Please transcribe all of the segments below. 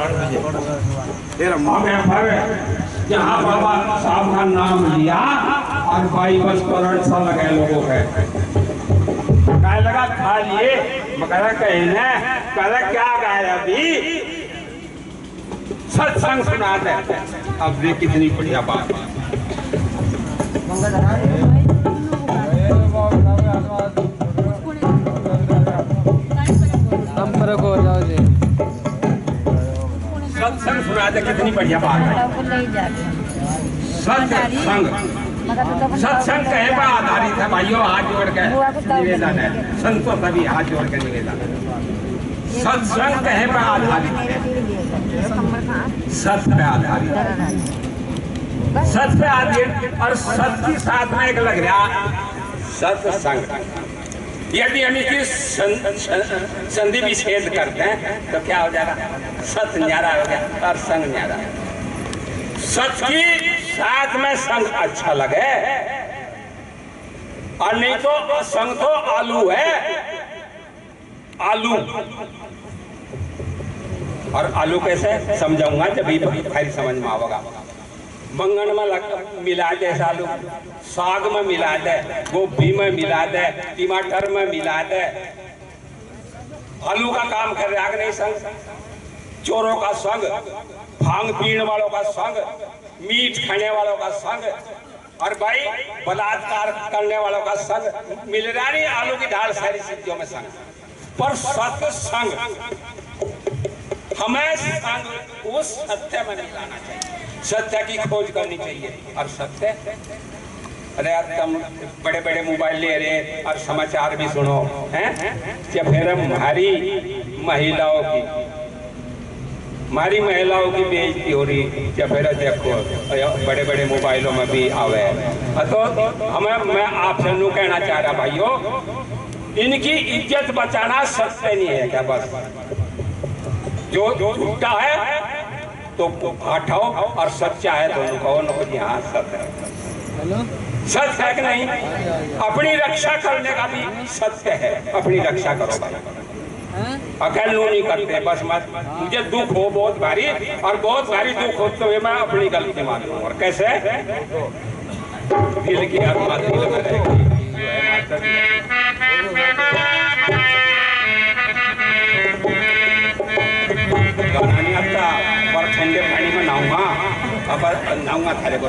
8 बजे फिर जहाँ बाबा साहब का नाम लिया और भाई बस करंट सा लगे लोगों के कहने लगा खा लिए मगर कहीं न कह क्या गाय अभी सत्संग सुना दे। अब ये कितनी बढ़िया बात है। सत्संग सुना दे कितनी बढ़िया बात है। सत्संग कहे पर आधारित है भाइयों, हाथ जोड़ के निवेदन है, संतों सभी हाथ जोड़ के निवेदन है। सत्संग कहे पर आधारित है, सत्य पे आधारित है, सत्य पे आधारित और सत्य के साथ में एक लग रहा सत्संग। यदि हम इसकी संधि विच्छेद करते हैं तो क्या हो जाएगा? सत्य न्यारा हो गया और संग न्यारा। सत्य की साथ में संग अच्छा लगे और नहीं तो संग तो आलू है, आलू। और आलू कैसे समझाऊंगा जब ये खैर समझ में आवेगा। बैंगन में मिला दे आलू, साग में मिला दे, गोभी में मिला दे, टमाटर में मिला दे। आलू का काम कर रहा है नहीं संग? चोरों का संग, भांग पीने वालों का संग, मीट खाने वालों का संग और भाई बलात्कार करने वालों का संग मिल रहा नहीं। आलू की ढाल सारी चीजों में संग, पर सत्संग हमें संग उस सत्य में मिलाना चाहिए, सत्य की खोज करनी चाहिए। और सत्य, अरे यार तुम बड़े बड़े मोबाइल ले रहे और समाचार भी सुनो हैं, या फिर हमारी महिलाओं की बेइज्जती हो रही, या फिर देखो बड़े बड़े मोबाइलों में भी आवे। तो मैं आपसे नू कहना चाह रहा भाइयों, इनकी इज्जत बचाना सत्य नहीं है क्या? बस जो झूठा है तो हटाओ और सच्चा है तो कहो यहाँ सत्य है। सत्य है कि नहीं? अपनी रक्षा करने का भी सत्य है, अपनी रक्षा करो भाई। अकेले नहीं करते बस मत, मुझे दुख हो बहुत भारी और बहुत भारी दुख होते हुए मैं अपनी गलती मानूं। और कैसे? दिल की आत्मा दिल में रहेगी। गाना नहीं आता पर ठंडे पानी में नहाऊंगा, अब नहाऊंगा थारे को।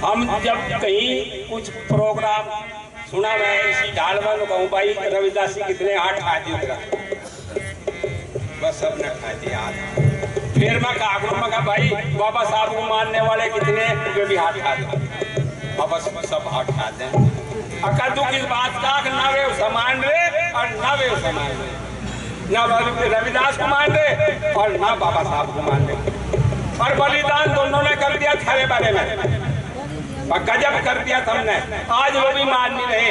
हम जब कहीं कुछ प्रोग्राम सुना मैं इसी ढाल में कहूँ भाई रविदास जी कितने हाथ खा दिए, बस सबने खा दिया। फिर मैं कहा भाई बाबा साहब को मानने वाले कितने जो भी हाथ खा दिए, बस सब हाथ खा दें। अका दुख इस बात का ना वे समान रहे और ना वे समान रहे, ना रविदास को मान रहे और ना बाबा साहब को मान रहे। और बलिदान दोनों ने कर दिया थारे बारे में, और गजब कर दिया तुमने। आज वो भी मान नहीं रहे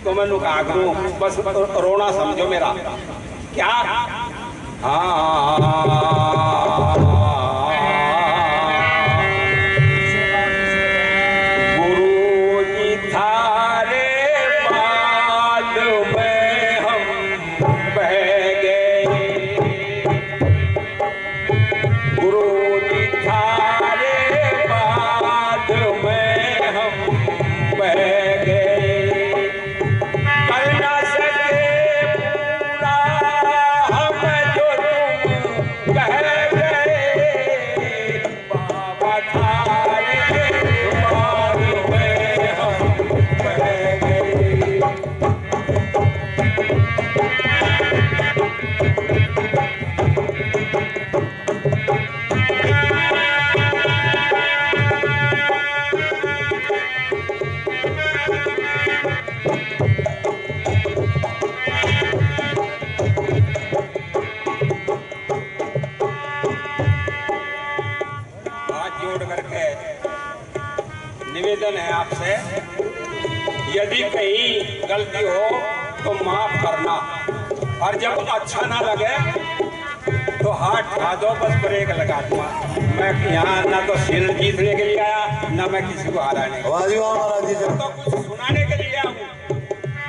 तो मैं कहा करूं, बस रोना समझो मेरा क्या। गुरु जी थारे बाद में हम बह गए, गुरु जी थारे बाद में हम बह गए। कर ना सके पूरा हम जो तुम कह गए, बाबा थारे बाद में हम बह गए। हाथ जोड़ करके निवेदन है आपसे, यदि कहीं गलती हो तो माफ करना, और जब अच्छा ना लगे तो हाथ खा दो, बस ब्रेक लगा दूंगा। मैं यहाँ ना तो सिर जीतने के लिए आया, ना मैं किसी को हराने तो कुछ सुनाने के लिए आऊँ,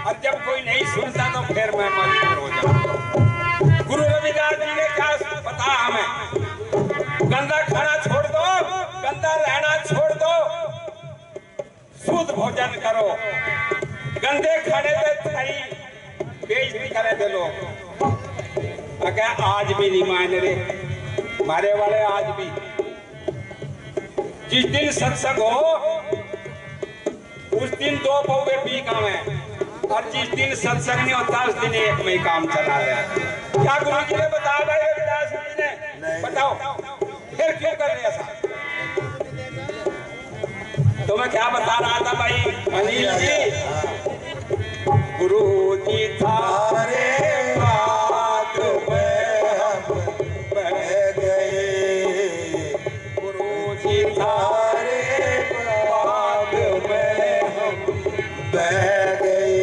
और जब कोई नहीं सुनता तो फिर मैं मजबूर हो जाऊँ। गुरु रविदास जी ने क्या बताया हमें, गंदा खाना छोड़ दो, गंदा रहना छोड़ दो, शुद्ध भोजन करो। गंदे खाने पे थाई बेइज्जती करे थे लोग। क्या आज भी नहीं मान रहे मारे वाले, आज भी। जिस दिन सत्संग हो उस दिन 2 पौवे पी काम है, और जिस दिन सत्संग नहीं होता उस दिन एक में ही काम चला रहा है। क्या गुरु जी ने बताया भाई रविदास जी ने? बताओ फिर क्यों कर रहे ऐसा? तो मैं क्या बता रहा था भाई अनिल जी, गुरु जी थारे बात में हम बह गए, गुरु जी थारे बात में हम बह गए,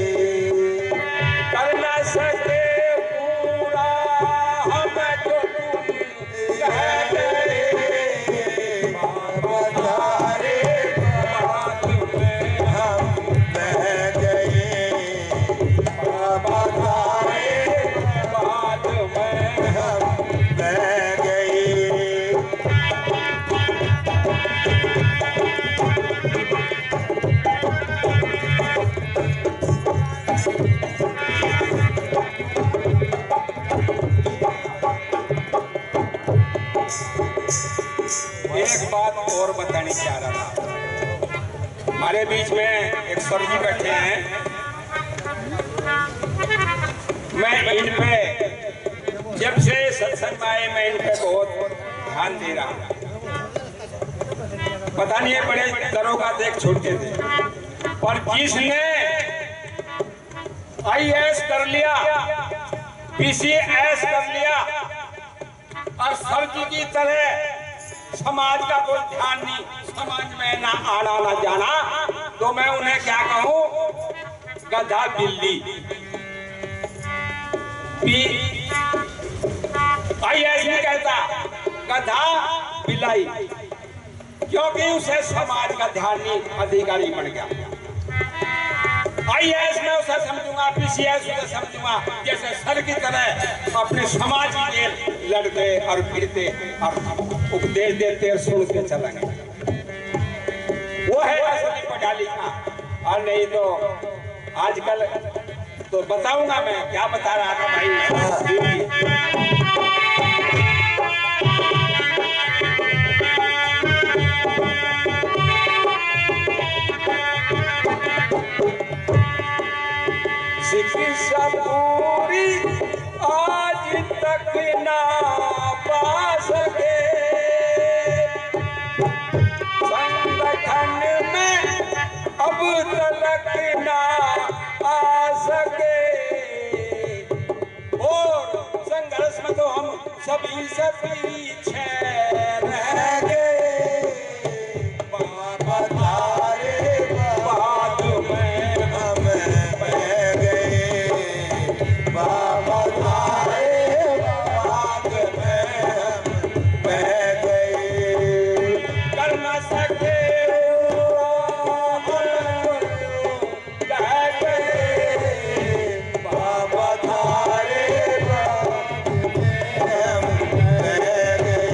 कर न सके पूरा हम तो तुम कह गए, बाबा थारे बात में हम बह गए, बाबा थारे बात में हम बह गए। एक बात और बतानी चाह रहा था। हमारे बीच में एक सर जी बैठे हैं, मैं इन पे जब से सत्संग में आए मैं इन पे बहुत ध्यान दे रहा हूं। पता नहीं है बड़े दरोगा देख छूटते थे, और जिसने IAS कर लिया, PCS कर लिया, और सर जी की तरह समाज का कोई ध्यान नहीं, समाज में ना आना ना जाना, तो मैं उन्हें क्या कहूं? गधा बिल्ली। IAS नहीं कहता, गधा बिलाई, क्योंकि उसे समाज का ध्यान नहीं, अधिकारी बन गया। IAS में उसे समझूंगा, PCS उसे समझूंगा जैसे सर की तरह अपने समाज के लड़ते और फिरते और उपदेश देते और सुनते चलेंगे। वो है असली पढ़ा लिखा, और नहीं तो आजकल तो बताऊंगा मैं क्या बता रहा था भाई। शिक्षा पूरी आज तक ना पा सके, संगठन में अब तक ना आ सके, और संघर्ष में तो हम सभी से पीछे रह गए, बाबा थारे बात में हम बह गए, बाबा थारे बात में हम बह गए, कर न सके कह गए, बाबा थारे बात में हम बह गए,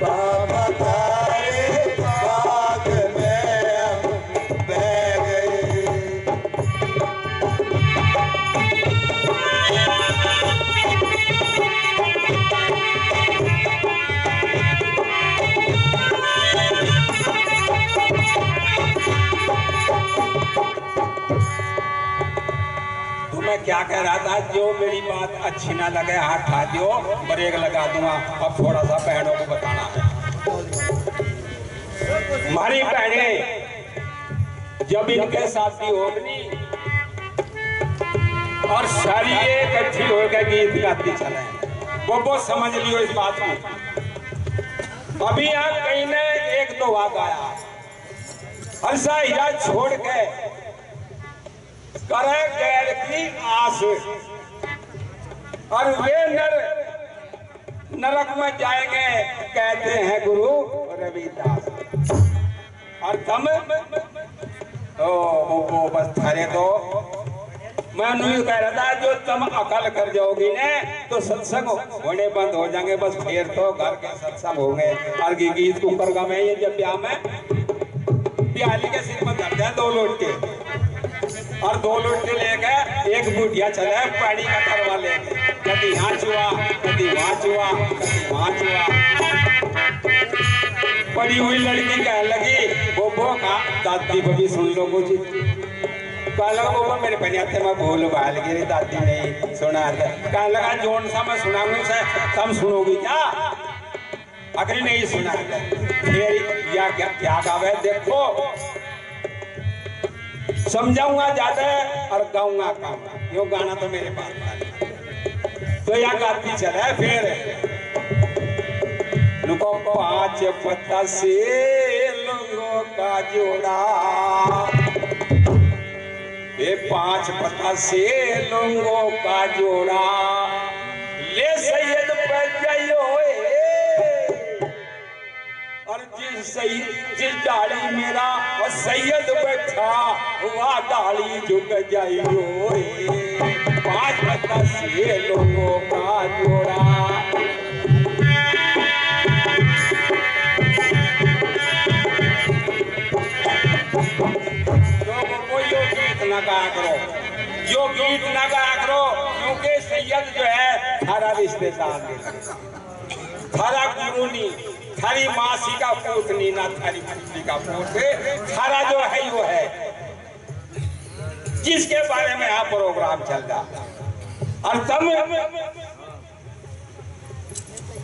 बाबा थारे बात में हम बह गए। तो मैं क्या कह रहा था, जो मेरी बात अच्छी ना लगे हाथ खा दियो, ब्रेक लगा दूंगा। अब थोड़ा सा बहनों को बताना है। हमारी बहनें जब इनके शादी होगी और सारी इकट्ठी होकर गीत गाती चले, वो समझ लियो इस बात को। अभी यहाँ कहीं ने 1-2 गाया, हंसा हीरा छोड़ के करे गैर की आस, और वे नर नरक में जाएंगे कहते हैं गुरु रविदास। और तुम ओ बस थारे तो मैं नहीं कह रहा था, जो तुम अकल कर जाओगी ने तो सत्संग होने बंद हो जाएंगे, बस फिर तो घर के सत्संग होंगे। और गीत कुकर का मैं ये जब ब्याह में प्याली के सिर में धरते हैं 2 लोटे, और 2 लोटे लेके एक बुढ़िया चले पानी का तरवा लेके, कभी यहाँ चुआ कभी वहाँ चुआ कभी वहाँ चुआ। पड़ी हुई लड़की कहने लगी वो का दादी बबी सुन लो कुछ, कहने लगा वो मेरे बनियाते में भूल भाल गिरी, दादी नहीं सुना। कहने लगा जोन सा मैं सुनाऊंगी से तुम सुनोगी क्या, अगर नहीं सुना फिर या क्या गावे देखो, समझाऊंगा ज्यादा और गाऊंगा कम, यो गाना तो मेरे पास तो या गाती चले। फिर लुको 5 पत्ता से लोगों का जोड़ा, ये 5 पत्ता से लोगों का जोड़ा, ले सैयद पर जाइयो और जिस डाली मेरा और सैयद बैठा वह डाली झुक जाइयो। 5 पत्ता से लोगों का जोड़ा। ना गाया करो, यो गीत ना गाया करो, क्योंकि सैयद जो है थारा रिश्तेदार नहीं, थारा गुरु नहीं, थारी मासी का पूत नहीं, ना थारी पुत्री का पूत है, थारा जो है वो है जिसके बारे में यहाँ प्रोग्राम चल रहा। और तुम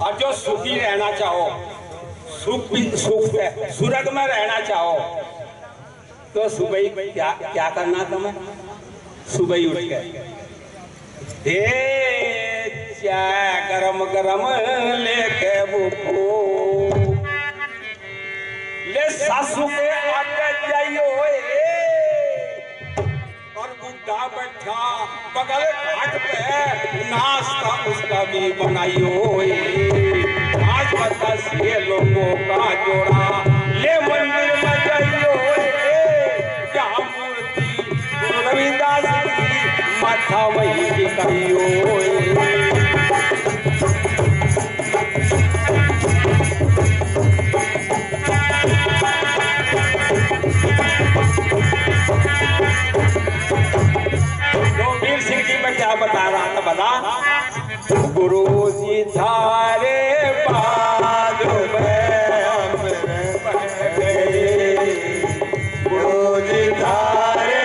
और जो सुखी रहना चाहो, सुख स्वर्ग में रहना चाहो तो सुबह क्या करना तुम्हें, सुबह उठ के चाय गरम गरम लेके बुको ले सासू के आगे जाइयो और बुढ़ा बैठा बगल घाट पे नाश्ता उसका भी बनाइयो। 5 पत्ता से लोगों का जोड़ा, ले मंदिर में जाइयो रविदास की माथा वही दिखाइयो। तो वीर सिंह जी मैं क्या बता रहा था, बता गुरु जी थारे बाद गुरु जी थारे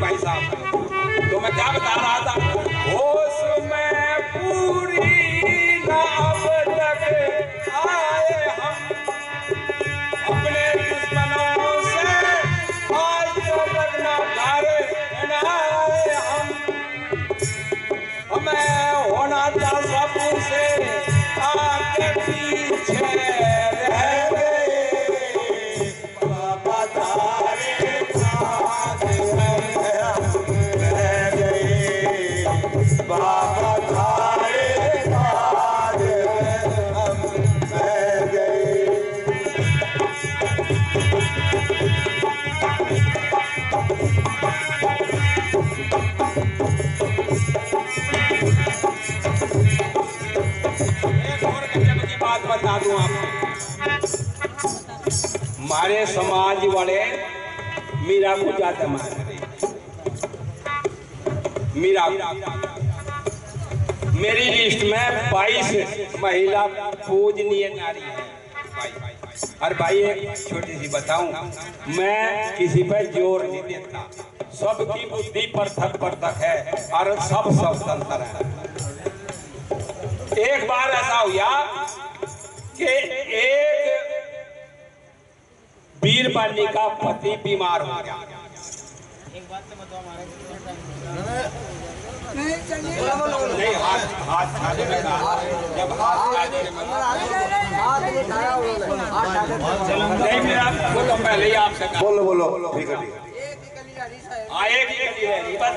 भाई साहब। तो मैं क्या बता रहा था, होश में पूरी ना अब तक आए हम अपने दुश्मनों से, आज तो तक ना घर आए हम, हमें होना था सबसे आगे पीछे रह गए, बाबा तारे बाबा थारे साथ हम रह गए। एक और गजब की बात बता दूं आपको, हमारे समाज वाले मीरा को जाते मारते, मीरा मेरी लिस्ट में 22 महिला पूजनीय नारी है। और भाई एक छोटी सी बताऊं, मैं किसी पर जोर नहीं देता, सबकी बुद्धि पृथक है और सब स्वतंत्र है। एक बार ऐसा हुआ कि एक बीरबली का पति बीमार हो गया। नहीं, हाथ खाने में जब नहीं मेरा बोलो, पहले ही आपसे बोलो ठीक है ठीक है। आए भी बस।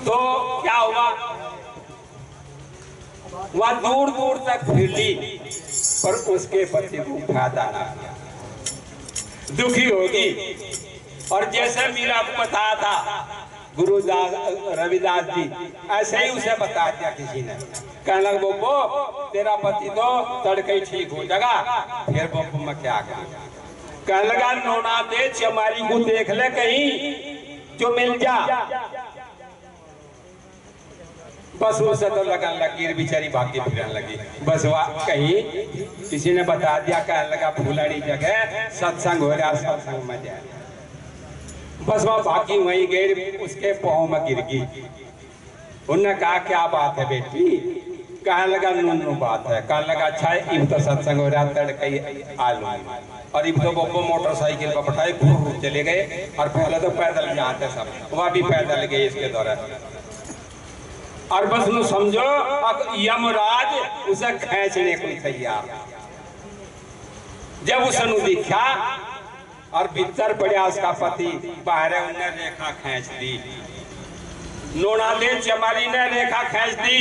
तो क्या हुआ, वह दूर दूर तक फिरली पर उसके पति को फायदा ना, दुखी होगी। और जैसे मीरा को बताया था गुरुदास रविदास जी, ऐसे ही उसे बता दिया किसी ने। कहने लगा बब्बो तेरा पति तो तड़के ही ठीक हो जाएगा। फिर बब्बो में क्या कहा, कहने लगा नोना दे चमारी को देख ले कहीं जो मिल जा। बस उसे तो लगन लगी, बेचारी भागी फिरने लगी। बस वह कहीं किसी ने बता दिया, कहने लगा फुलाड़ी जगह सत्संग हो रहा, सत्संग में जाए। बस वह भागी वहीं गई, उसके पाँव में गिर गई। उन्होंने कहा क्या बात है बेटी, कहने लगा नूनू बात है। कहने लगा अच्छा इब तो सत्संग हो रहा, तड़के आलू और इब तो बब्बो मोटरसाइकिल पर बैठाए घूर चले गए। और पहले तो पैदल जाते सब, वह भी पैदल गए इसके दौरान। और बस नु समझो अब यमराज उसे खींचने को तैयार। जब उसे नु दिखा और भीतर पड़ा उसका पति बाहर, उन्हें रेखा खींच दी। नोना दे चमारी ने रेखा खींच दी।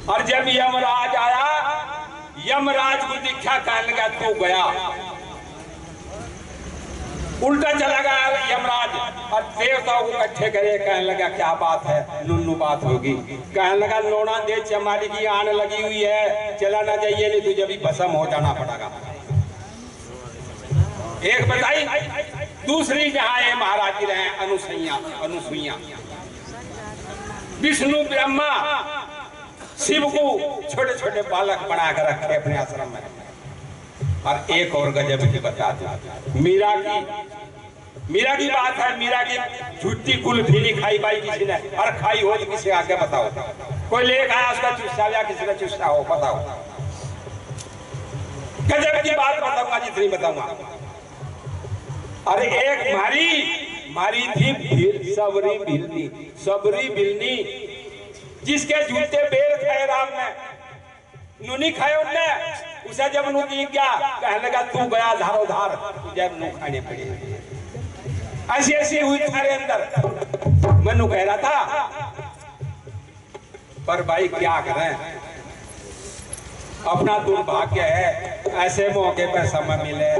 और जब यमराज आया, यमराज को दिखा, कहने लगा तू गया। उल्टा चला गया यमराज और देवताओं को इकट्ठे करे। कहने लगा क्या बात है, नुन्नू बात होगी। कहने लगा नोना दे चमारी की आन लगी हुई है, चला ना जाइए नहीं तुझे भी भस्म हो जाना पड़ेगा। एक बताई, दूसरी जहां है महाराज रहे अनुसुईया। विष्णु ब्रह्मा शिव को छोटे छोटे बालक बना कर रखे अपने आश्रम में। और एक और गजब की बता दो, मीरा की बात है। मीरा की झूठी कुल्फी नहीं खाई पाई किसी ने, और खाई हो तो किसी आगे बताओ, कोई लेकर आया उसका चुस्सा लिया, किसी ने चुस्सा हो बताओ। गजब की बात बताऊंगा जितनी बताऊंगा। और एक मारी थी सबरी बिलनी, जिसके जूते बेर खाए राम ने, नूनी खाए उनने। उसे जब नू दिख गया, कहने लगा तू गया धारो धार, तुझे नू खाने पड़े। ऐसी ऐसी हुई थारे अंदर, मनु कह रहा था। पर भाई क्या करें, अपना दुर्भाग्य है, ऐसे मौके पर समय मिले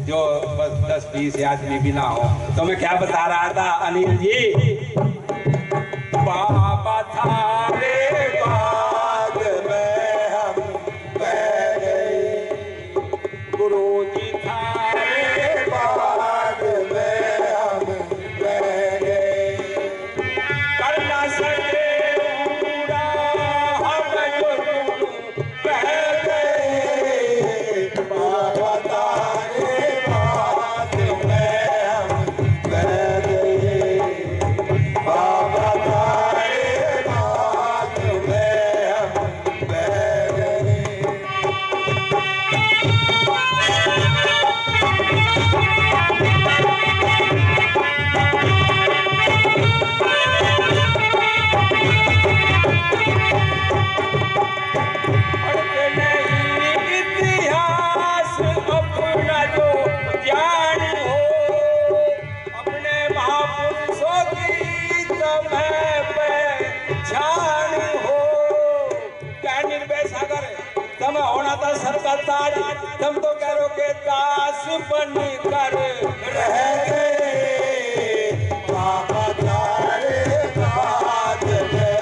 जो बस 10-20 आदमी भी ना हो। तो मैं क्या बता रहा था अनिल जी, बाबा थारे बाद में हम बह गए, गुरु जी थारे बाद में हम बह गए, कर ना सके पूरा हम जो बह गए। बाबा थारे बाद में हम बह गए, बाबा थारे बाद में हम बह गए। पढ़ते नहीं इतिहास अपना जो ज्ञान हो, अपने महापुरुषों की तुम्हें पहचान हो। क्या निर्भय सागर, तुम होना था सबका ताज, तुम तो करो के दास बन कर रह गए। बाबा थारे बाद में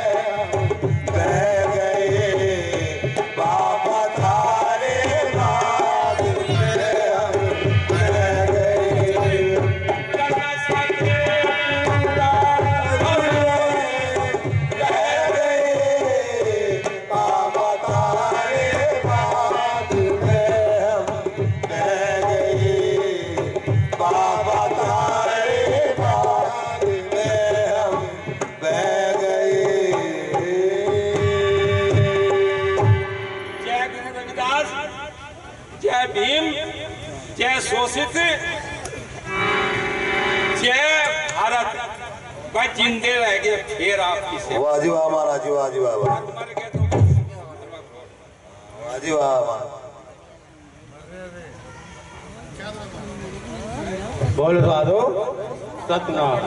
बह गए, बाबा थारे बाद में बह गए। करना सके पूरा हम रह गए, बाबा थारे बाद में हम शोषित जय भारत भाई जिंदे रह गए फिर आपकी सेवा। वाह जी वाह महाराज जी, वाह जी वाह, वाह जी वाह। बोल साधो सतनाम।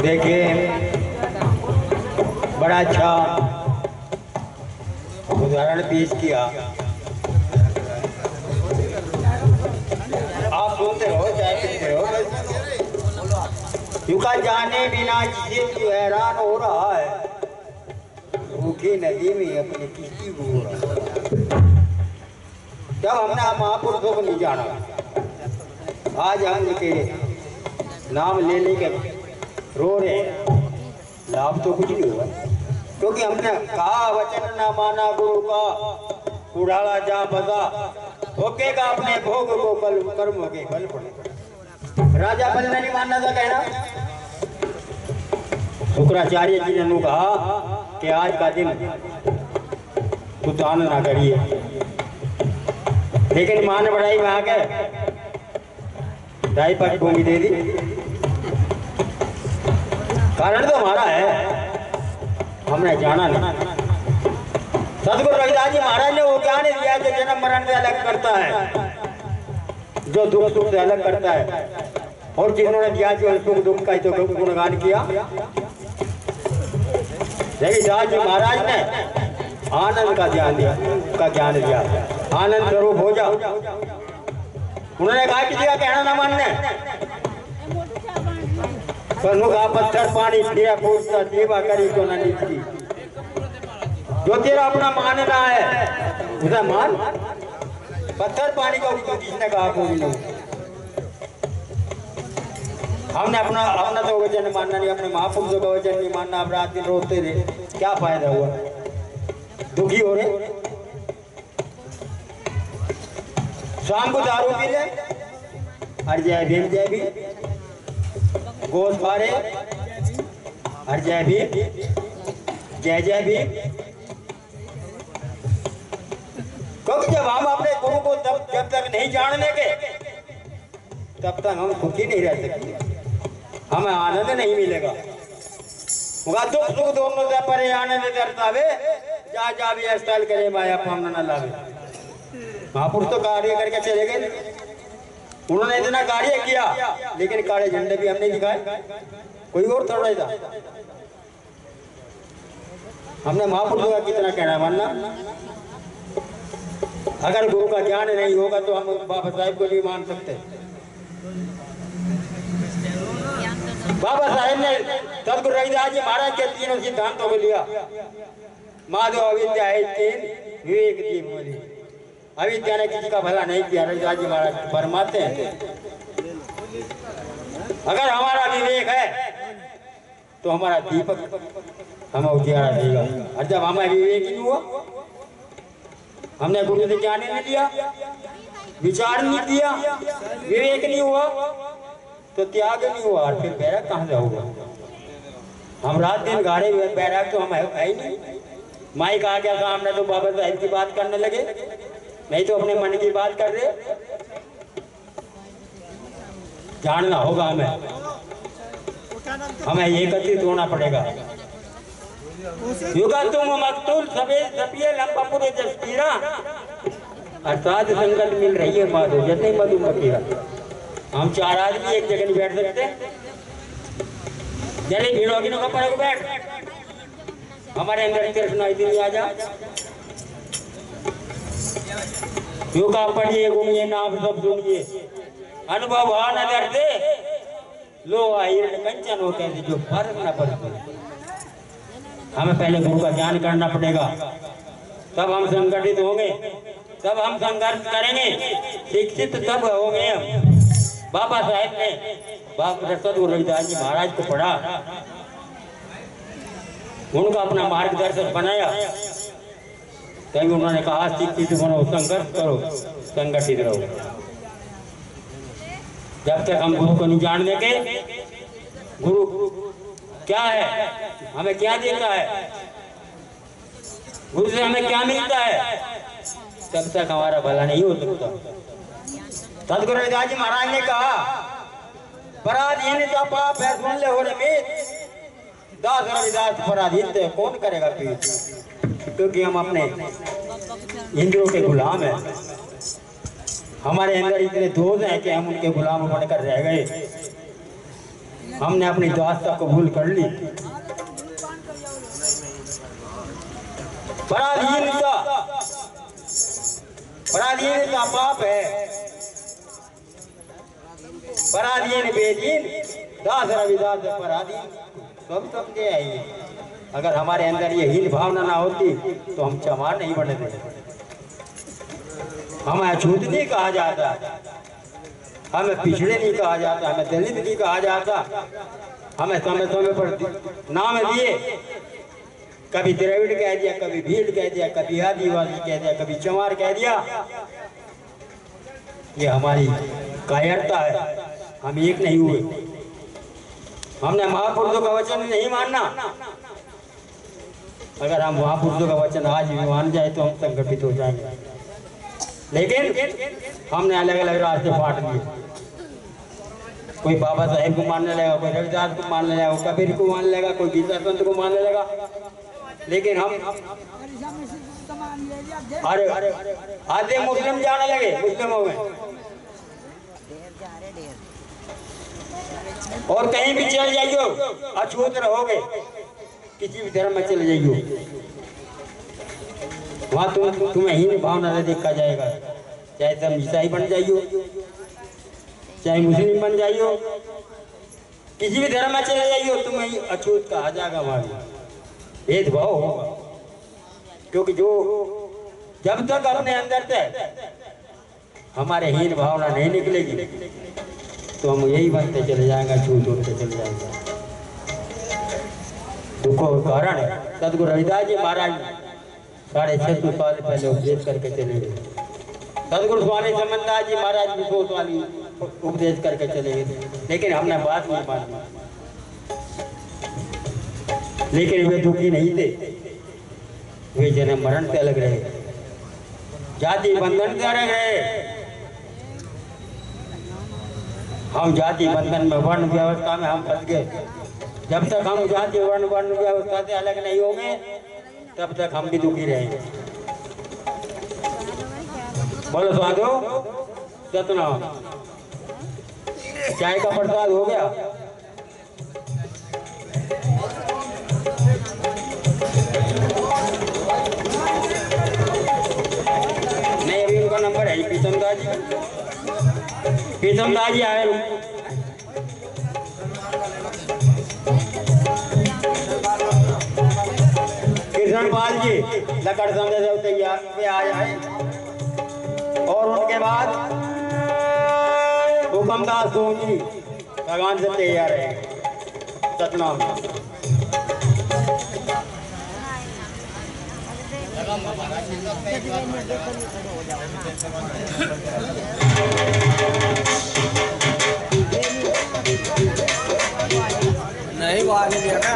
देखिए बड़ा अच्छा उदाहरण पेश किया। आप सुनते रहो चाहे सुनते रहो। युका जाने बिना जिसे तू हैरान हो रहा है, भूखी नदी में अपनी किस्ती को हो रहा है। जब हमने महापुरुषों को नहीं जाना, आज हम के नाम लेने के रो रहे, लाभ तो कुछ नहीं हुआ, क्योंकि हमने कहा वचन न माना गुरु का, उड़ाला जा बजा, होकेगा अपने भोग को कल कर्म के बल पड़े। राजा बल नहीं मानना था कहना। शुक्राचार्य जी ने कहा कि आज का दिन तू दान ना करिए, लेकिन मां ने बढ़ाई में आके 2.5 भूमि दे दी। कारण तो हमारा है, हमने जाना नहीं। सतगुरु रविदास जी महाराज ने वो क्या नहीं दिया जो जन्म मरण से अलग करता है, जो दुख सुख से अलग करता है, और जिन्होंने दिया जो सुख दुख का तो गुणगान किया। रविदास जी महाराज ने आनंद का ध्यान दिया, का ज्ञान दिया, आनंद स्वरूप हो जाओ। उन्होंने कहा किसी का कहना ना मानने, का पत्थर पानी पिया पूछता सेवा करी तो ना निकली। जो तेरा अपना मानना है उसे मान, पत्थर पानी का किसने कहा कोई नहीं। हमने अपना तो वचन मानना नहीं, अपने महापुरुषों का वचन नहीं मानना। अब रात दिन रोते रहे, क्या फायदा हुआ, दुखी हो रहे। शाम को दारू पी ले, हर जय भीम जय भी, गोद मारे, हर जय भी जय जय भी। क्योंकि जब हम अपने गुरु को जब तक नहीं जान लेंगे तब तक हम सुखी नहीं रह सकते, हमें आनंद नहीं मिलेगा। दुख सुख दोनों से परे आनंद दर्शावे, जा जा भी स्थल करे माया पाम न लावे। महापुरुष तो कार्य करके चले गए, उन्होंने इतना कार्य किया, लेकिन काले झंडे भी हमने दिखाए, कोई और थोड़ा था। हमने महापुरुषों का कितना कहना मानना। अगर गुरु का ज्ञान नहीं होगा तो हम बाबा साहेब को नहीं मान सकते। बाबा साहेब ने सतगुरु रविदास जी महाराज के तीनों सिद्धांतों को लिया। माधव अविद्या है तीन, विवेक दी बोली। अविद्या ने किसी का भला नहीं किया, रविदास जी महाराज फरमाते हैं अगर हमारा विवेक है तो हमारा दीपक हमें उजियारा देगा। और जब हमें विवेक नहीं हुआ, हमने गुरु से ज्ञान नहीं लिया, विचार नहीं किया, विवेक नहीं हुआ, तो त्याग नहीं हुआ, और फिर बैराग कहाँ से होगा। हम रात दिन गाड़े हुए, बैराग तो हम है ही नहीं। माइक आ गया सामने तो बाबा साहेब की बात करने लगे, नहीं तो अपने मन की बात कर रहे। जानना होगा हमें एकत्रित होना पड़ेगा। युगा तुम मकतूल सबे सपिए लंबा पूरे जसपीरा, अर्थात संगत मिल रही है माधो जैसे मधुमक्खीरा। हम 4 आदमी एक जगह नहीं बैठ सकते, जल्दी भीड़ होगी ना कपड़े को बैठ, हमारे अंदर कृष्ण इधर आ जा। युगा पढ़िए घूमिए नाम सब सुनिए, अनुभव आ न डरते लो आहिर कंचन होते हैं जो फर्क न पड़ते। हमें पहले गुरु का ज्ञान करना पड़ेगा, तब हम संगठित होंगे, तब हम संघर्ष करेंगे, शिक्षित तब होंगे हम। बाबा साहेब ने सतगुरु रविदास जी महाराज को पढ़ा, उनका अपना मार्गदर्शक बनाया, तभी उन्होंने कहा शिक्षित बनो, संघर्ष करो, संगठित रहो। जब तक हम गुरु को नहीं जान देंगे, गुरु क्या है, हमें क्या देता है, गुरु से हमें क्या मिलता है? तब तक हमारा भला नहीं हो सकता। सदगुरु रविदास जी महाराज ने कहा, पराधीनता पाप है सुन ले हो रमेश, दास रविदास पराधीन तो कौन करेगा पीठ? क्योंकि हम अपने इंद्रों के गुलाम हैं। हमारे अंदर इतने दोष हैं कि हम उनके गुलाम बनकर रह गए। हमने अपनी दास्ता कबूल कर ली। पराधीनता पाप है, पराधीन बेदीन, दास रविदास पराधीन। सब समझे आइए। अगर हमारे अंदर ये हीन भावना ना होती तो हम चमार नहीं बनते। हमें अछूत नहीं कहा जाता, हमें पिछड़े नहीं कहा जाता, हमें दलित नहीं कहा जाता। हमें समय समय पर नाम दिए, कभी द्रविड़ कह दिया, कभी भीड़ कह दिया, कभी आदिवासी कह दिया, कभी चमार कह दिया। ये हमारी कायरता है, हम एक नहीं हुए। हमने महापुरुषों का वचन नहीं मानना। अगर हम महापुरुषों का वचन आज भी मान जाए तो हम संगठित हो जाएंगे। लेकिन हमने अलग अलग रास्ते फाड़ लिए। कोई बाबा साहेब को मानने लगा, कोई रविदास को मानने लगा, कोई कबीर को मानने लगा, कोई गीता संत को मानने लगा। लेकिन हम अरे आधे मुस्लिम जाने लगे, मुस्लिमों में। और कहीं भी चल जाइयो अछूत रहोगे, किसी भी धर्म में चले जाइयो, वहाँ तुम्हें हीन भावना से देखा जाएगा। चाहे तुम ईसाई बन जाइयो, चाहे मुस्लिम बन जाइयो, किसी भी धर्म में चले जाइयो, तुम्हें अछूत कहा जाएगा। वहाँ भेदभाव होगा। क्योंकि जो जब तक अपने अंदर से हमारे हीन भावना नहीं निकलेगी तो हम यही बनते चले जाएंगे, छूट होते चले जाएंगे। दुखों का कारण है। सदगुरु रविदास जी महाराज 650 साल पहले उपदेश करके चले गए। सदगुरु स्वामी समनदास जी महाराज 200 साल उपदेश करके चले गए, लेकिन हमने बात नहीं मानी। लेकिन वे दुखी नहीं थे, वे जन्म मरण से अलग रहे, जाति बंधन से अलग रहे। हम जाति बंधन में, वर्ण व्यवस्था में हम फंस गए। जब तक हम जाति वर्ण व्यवस्था से अलग नहीं होंगे तब तक हम भी दुखी रहेंगे। बोलो साधु सतनाम। चाय का प्रसाद हो गया? नहीं, अभी उनका नंबर है पीतमदास जी आए। कृष्णपाल जी लकड़ समझे से तैयार पे आ जाए। और उनके बाद हुकमदास सोनी भगवान से तैयार है। सतनाम। नहीं वो आगे दिया ना।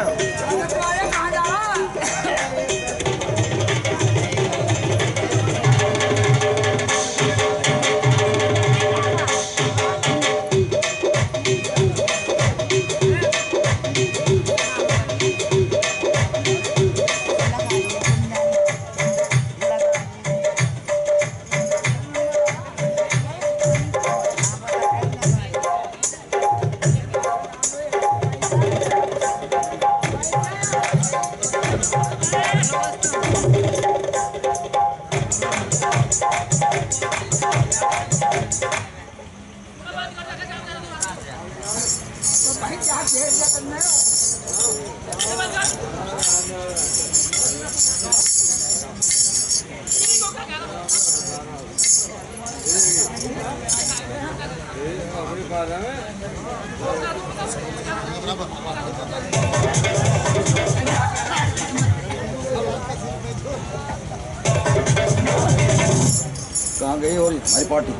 कहाँ गई और हमारी पार्टी?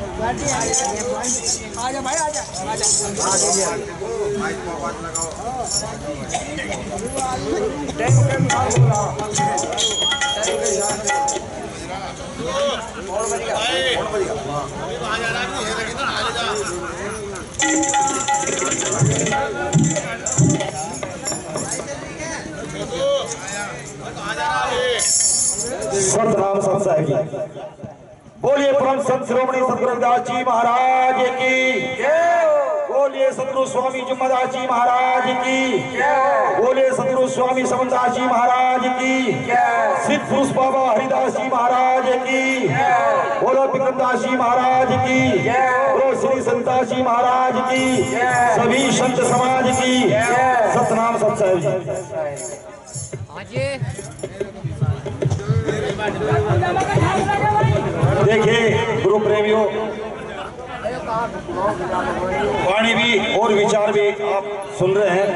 आजा भाई आजा। सतनाम सत साहिब जी। बोलिए परम संत श्रोमणी सतगुरु रविदास जी महाराज की जय। बोलिए सतगुरु स्वामी जुम्मदास जी महाराज की जय। बोलिए सतगुरु स्वामी समनदास जी महाराज की जय। सिद्ध पुरुष बाबा हरिदास जी महाराज की जय। बोलो बिक्रमदास जी महाराज की जय। बोलो श्री संतदास जी महाराज की जय। सभी संत समाज की जय। सतनाम सत साहिब जी। देखिए गुरु प्रेमियों, वाणी भी और विचार भी आप सुन रहे हैं।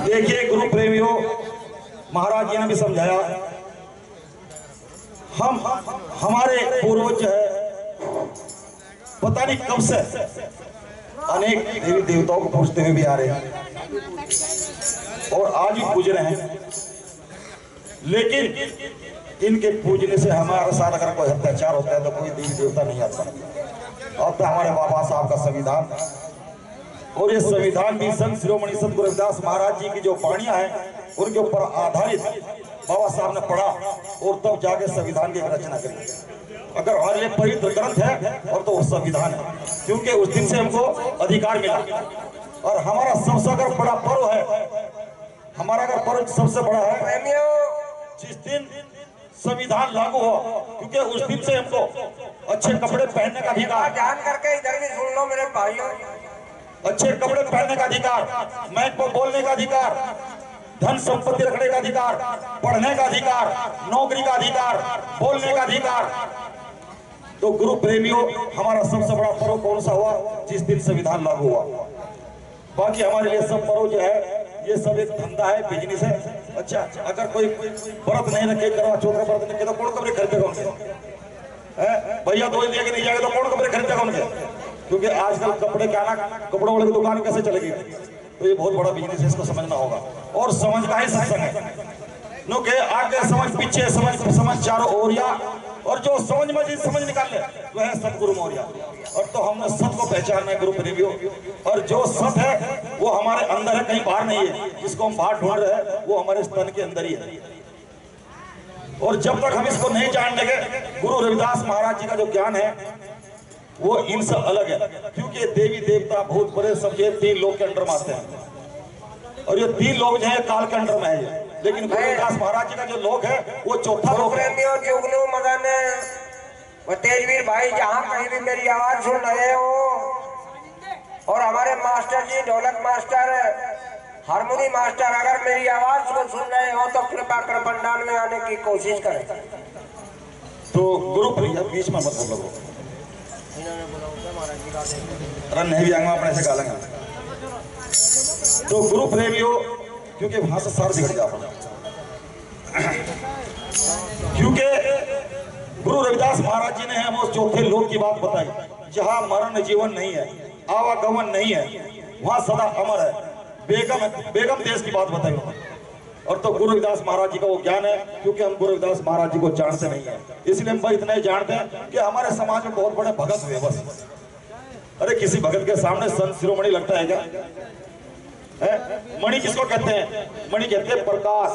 देखिए गुरु प्रेमियों, महाराज जी ने भी समझाया, हमारे पूर्वज है पता नहीं कब से अनेक देवी देवताओं को पूजते हुए भी आ रहे हैं और आज भी पूज रहे हैं। लेकिन इनके पूजने से हमारे साथ अगर कोई अत्याचार होता है तो कोई देवी देवता नहीं आता। अब तो हमारे बाबा साहब का संविधान, और ये संविधान भी संत शिरोमणि सतगुरु रविदास महाराज जी की जो वाणियां हैं उनके ऊपर आधारित बाबा साहब ने पढ़ा और तब जाके संविधान की रचना करी। अगर हमारे लिए पवित्र ग्रंथ है और तो वो संविधान है, क्योंकि उस दिन से हमको अधिकार मिला। और हमारा सबसे अगर बड़ा पर्व है, हमारा अगर पर्व सबसे बड़ा है जिस दिन संविधान लागू हो, क्योंकि उस दिन से हमको अच्छे कपड़े पहनने का अधिकार, जान करके इधर भी सुन लो मेरे भाइयों, अच्छे कपड़े पहनने का अधिकार, मैच पर बोलने का अधिकार, धन संपत्ति रखने का अधिकार, पढ़ने का अधिकार, नौकरी का अधिकार, बोलने का अधिकार। तो गुरु प्रेमियों, हमारा सबसे बड़ा पर्व कौन सा हुआ? जिस दिन संविधान लागू हुआ। बाकी हमारे लिए सब पर्व जो है ये सब एक धंधा है, बिजनेस है। अच्छा, अगर कोई व्रत नहीं रखे, करवा चौथ का व्रत नहीं रखे तो कौन कपड़े खरीदेगा उनके? भैया दो दिन लेके नहीं जाएगा तो कौन कपड़े खरीदेगा उनके? क्योंकि आजकल कपड़े क्या ना, कपड़ों वाले की दुकान कैसे चलेगी? तो ये बहुत बड़ा बिजनेस है, इसको समझना होगा। और समझ का ही सत्संग है, नो के आगे समझ, पीछे समझ, समझ चारों ओरिया, और जो समझ में समझ निकाल ले वो है सतगुरु मौर्या। और तो हमने सत को पहचानना है गुरु प्रेमियों, और जो सत है वो हमारे अंदर है, कहीं बाहर नहीं है। जिसको हम बाहर ढूंढ रहे हैं वो हमारे स्तन के अंदर ही है। और जब तक हम इसको नहीं जान लेंगे, गुरु रविदास महाराज जी का जो ज्ञान है वो इनसे अलग है। क्योंकि देवी देवता बहुत बड़े सब ये 3 लोग के अंडर में आते हैं, और ये 3 लोग जो है काल के अंडर में है। लेकिन गुरु रविदास महाराज जी का जो लोग है वो चौथा लोग है। जुगनू मदन व तेजवीर भाई, जहाँ कहीं भी मेरी आवाज सुन रहे हो, और हमारे मास्टर जी, ढोलक मास्टर, हारमोनी मास्टर, अगर मेरी आवाज को सुन रहे हो तो कृपा कर पंडाल में आने की कोशिश करें। तो गुरु प्रिया बीच में मत बोलो, नहीं भी आएंगे अपने से गालेंगे। तो गुरु प्रेमियों, क्योंकि वहां से सार बिगड़ जाता, क्योंकि गुरु रविदास महाराज जी ने हमें उस चौथे लोक की बात बताई, जहां मरण जीवन नहीं है, आवागमन नहीं है, वहां सदा अमर है। बेगम देश की बात बताई उन्होंने। और तो गुरु रविदास महाराज जी का वो ज्ञान है, क्योंकि हम गुरु रविदास महाराज जी को जानते नहीं है, इसलिए हम इतना ही जानते हैं कि हमारे समाज में बहुत बड़े भगत हुए बस। अरे किसी भगत के सामने संत शिरोमणि लगता है क्या? मणि किसको कहते हैं? मणि कहते हैं प्रकाश।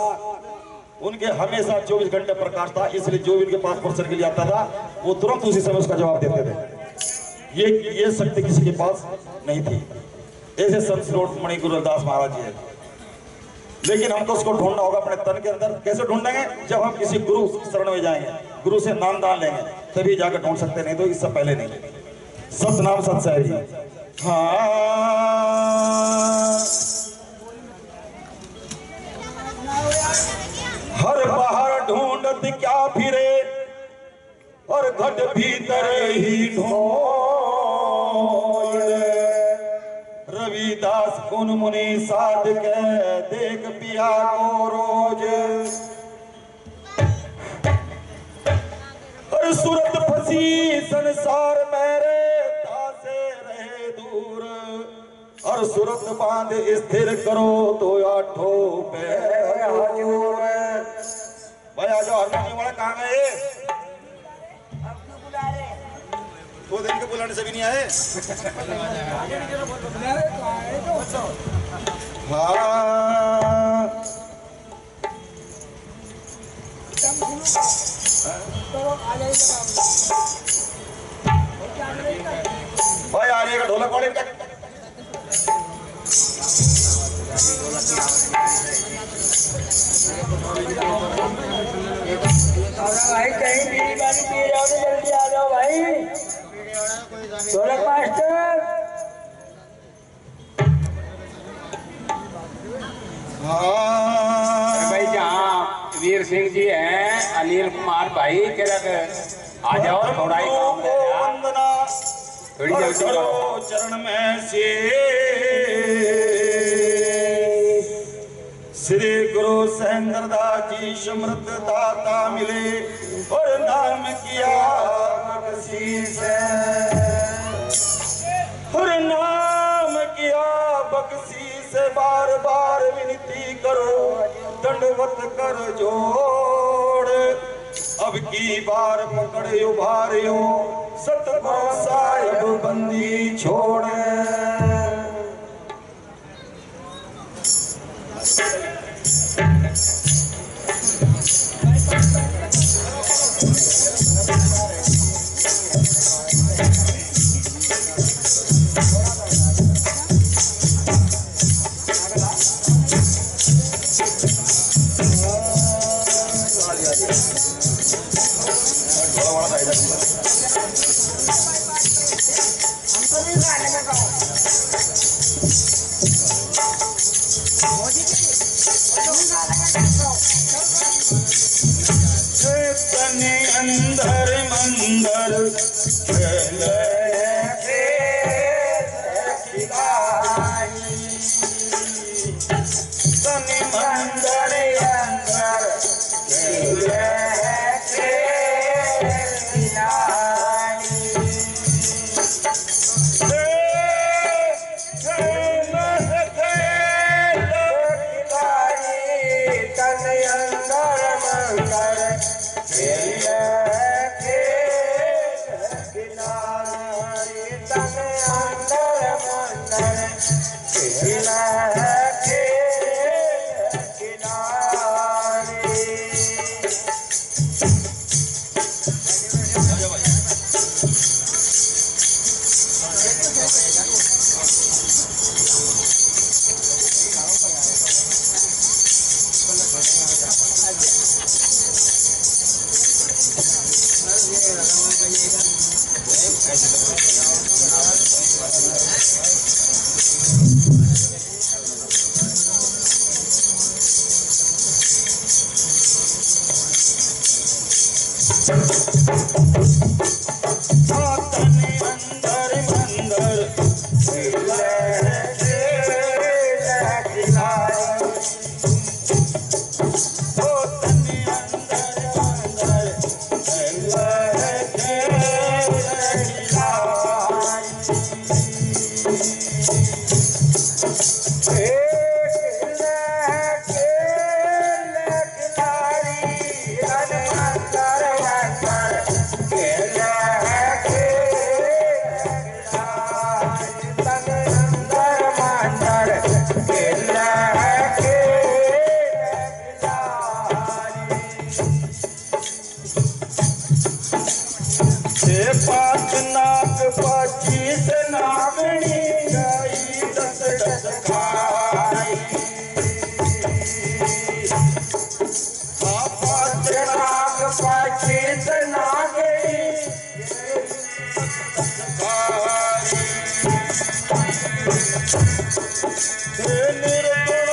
उनके हमेशा 24 घंटे प्रकाश था, इसलिए जो भी उनके पास प्रश्न के लिए आता था वो तुरंत उसी समय उसका जवाब देते थे। ये शक्ति किसी के पास नहीं थी। ऐसे संत शिरोमणि गुरु रविदास महाराज जी है। लेकिन हमको उसको ढूंढना होगा अपने तन के अंदर। कैसे ढूंढेंगे? जब हम किसी गुरु शरण में जाएंगे, गुरु से नाम दान लेंगे, तभी जाकर ढूंढ सकते, नहीं तो इससे पहले नहीं। सतनाम सत साहिब जी। हाँ, हर बाहर ढूंढत क्या फिरे, और घट भीतर ही ढोए। दास गुण मुनि साध के देख पिया को रोज। हर सूरत फंसी संसार मेरे दासे रहे दूर। हर सूरत बांध स्थिर करो तो आठो पैर हजूर। भाई आ जाओ, हारमोनियम वाला कहाँ गए? दो दिन के बुलाने से भी नहीं आए। हाँ भाई आ रही है ढोलक वाले का। भाई कहीं बीड़ी पानी पी रहे हो तो जल्दी आ जाओ भाई। ढोलक मास्टर। भाई जहाँ वीर सिंह जी हैं, अनिल कुमार भाई के लग आ जाओ, थोड़ा ही काम रह गया, थोड़ी जल्दी करो। चरण में से श्री गुरु सहेंद्र दास जी समृद्ध दाता मिले और नाम किया बख्शीश। और नाम किया बख्शीश। बार बार विनती करो दंडवत कर जोड़। अब की बार पकड़ उभारियो सतगुरु साहिब बंदी छोड़। अंदर मंदर निर्गुण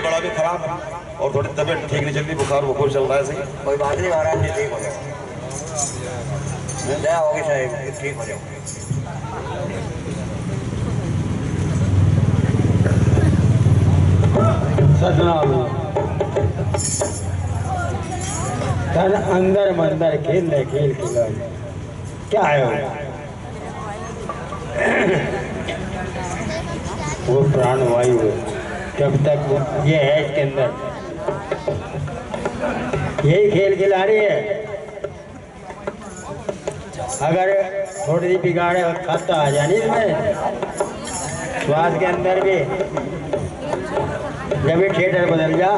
बड़ा भी खराब और थोड़ी तबीयत ठीक नहीं चलती, बुखार बुखार चल रहा है सही। कोई बात नहीं महाराज जी, ठीक हो जाओ, दया होगी साहब, ठीक हो जाओ। सतनाम तन अंदर मंदर खेल रहे खेल खिला क्या है वो प्राणवायु है, जब तक ये है इसके अंदर यही खेल खिला रही है। अगर थोड़ी सी बिगाड़े खाता आ जानी इसमें श्वास के अंदर भी, जब ये थिएटर बदल जा